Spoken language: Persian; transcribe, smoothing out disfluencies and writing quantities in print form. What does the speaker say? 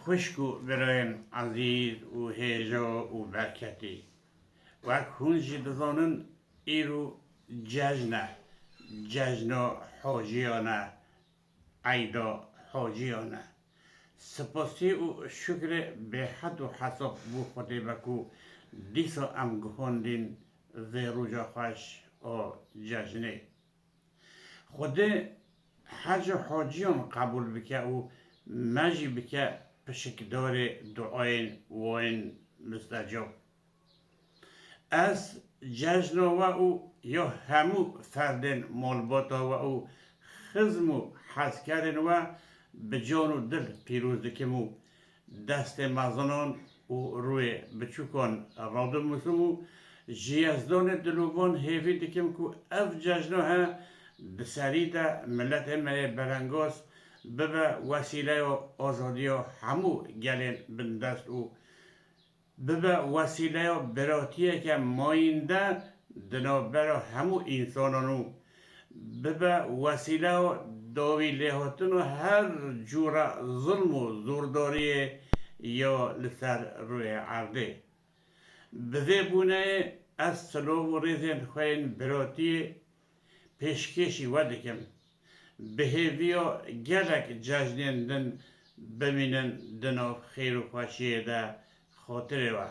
خشک و براین عزیز و هیجا و برکتی و هنجی دزانن ایرو جشن حاجیانه عیدا حاجیانه سپاسی و شکر به حد و حساب بو خودی بکو دیسا ام گهاندین و روژا خوش و جشنه خود حج حاجیان قبول بکه و مجی بکه پشکدار دعاین و این مستجاب از جشن و او یا همو فردن مالباتا و او خزم و حز کردن و به جان و دل پیروز دکمو دست مزنان و روی بچوکان رادم مسمو جیازدان دلوان هیوی دکم که اف جشن ها بسری ده ملت همه برنگاس ببه وسیله و آزادی و همو گلین بندست و ببه وسیله و براتیه که ماینده دنابر همو انسانانو ببه وسیله و داوی لحاتن و هر جور ظلم و زورداری یا لسر روی عرده بذی بونه از سلو و ریزین خوین براتی پیشکشی ودکم بهیویا گلک جشنین دن ببینن دناف خیر و خوشیه ده خاطره و